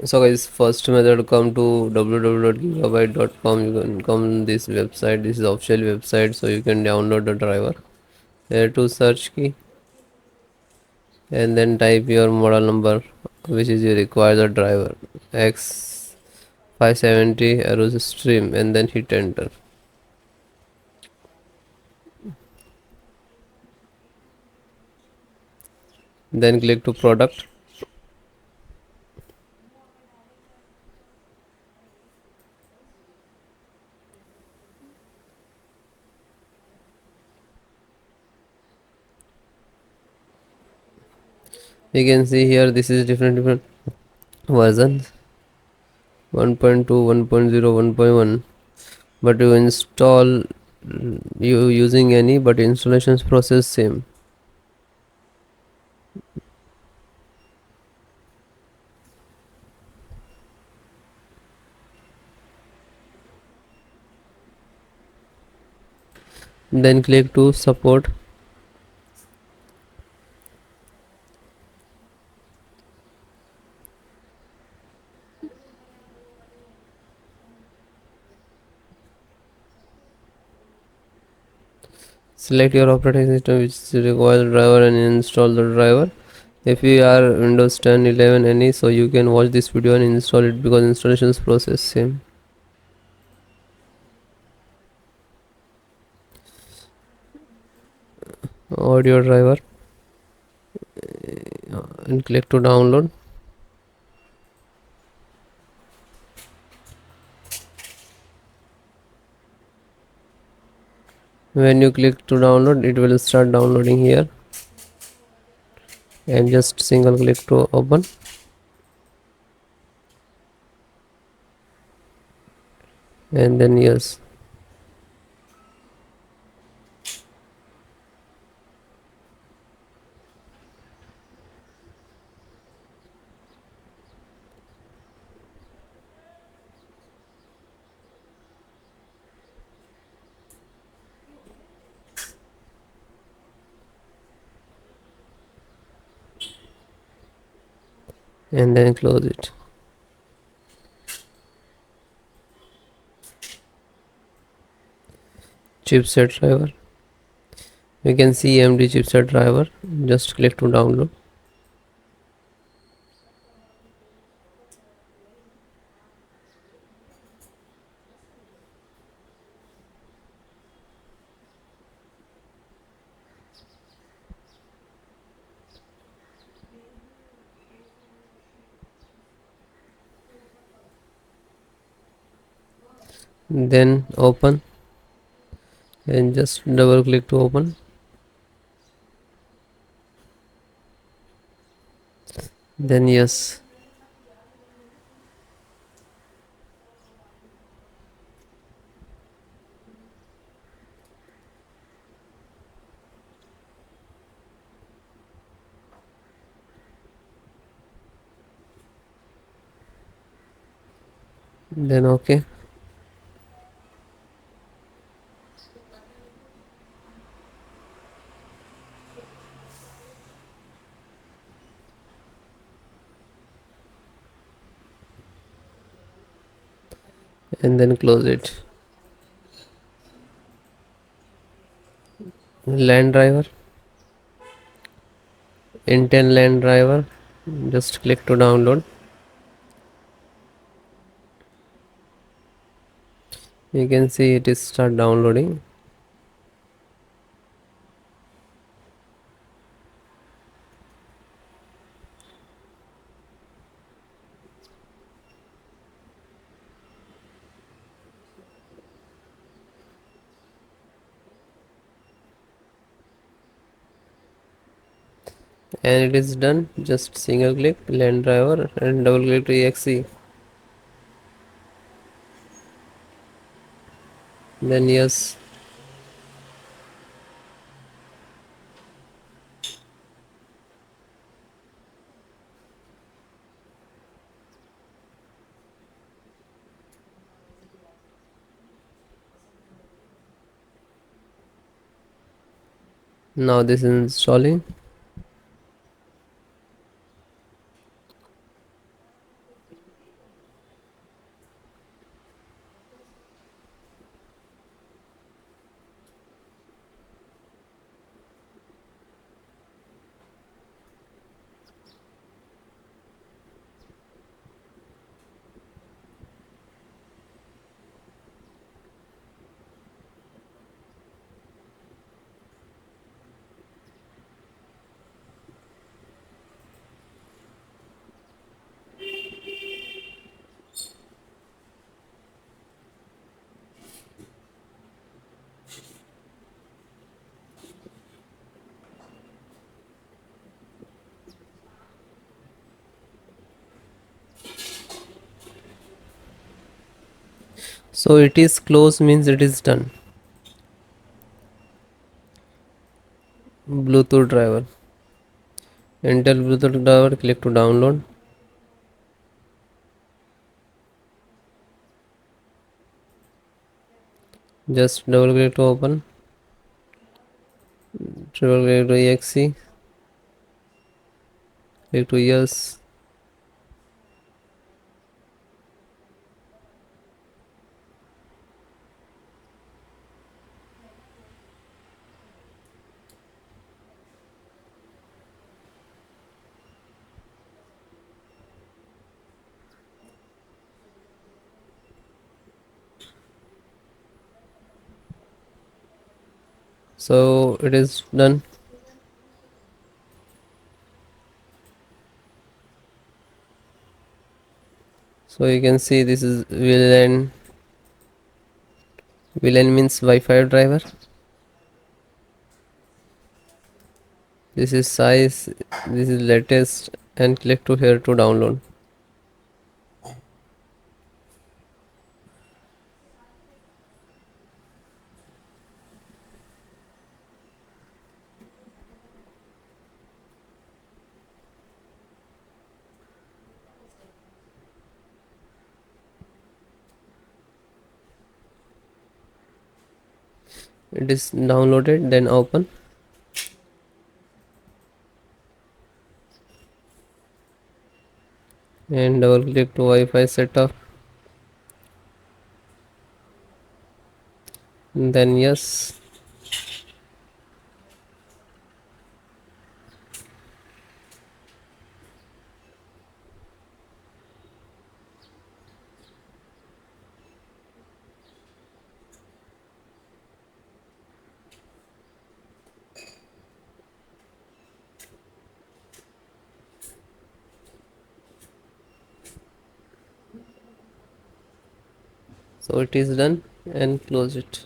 So guys, first method, come to www.gigabyte.com. You can come this website. This is official website, so you can download the driver. Here to search key and then type your model number, which is you require the driver X570 AORUS XTREME, and then hit enter. Then click to product. You can see here this is different versions, 1.2, 1.0, 1.1. But you install you using any, but installations process same. Then click to support. Select your operating system which requires the driver and install the driver. If you are Windows 10, 11 any, so you can watch this video and install it because installations process same. Audio driver and click to download. When you click to download, it will start downloading here, and just single click to open. And then yes, and then close it. Chipset driver, you can see AMD chipset driver. Just click to download. Then open and just double click to open. Then yes, then okay. And then close it. LAN driver, Intel LAN driver, just click to download. You can see it is start downloading. And it is done. Just single click LAN driver and double click to exe. Then yes, now this is installing. So it is closed means it is done. Bluetooth driver. Enter Bluetooth driver, click to download. Just double click to open. Triple click to exe. Click to yes. So it is done. So you can see this is VLAN. VLAN means Wi-Fi driver. This is size. This is latest, and click to here to download. It is downloaded, then open. And double click to Wi-Fi setup. Then yes. So it is done, and close it.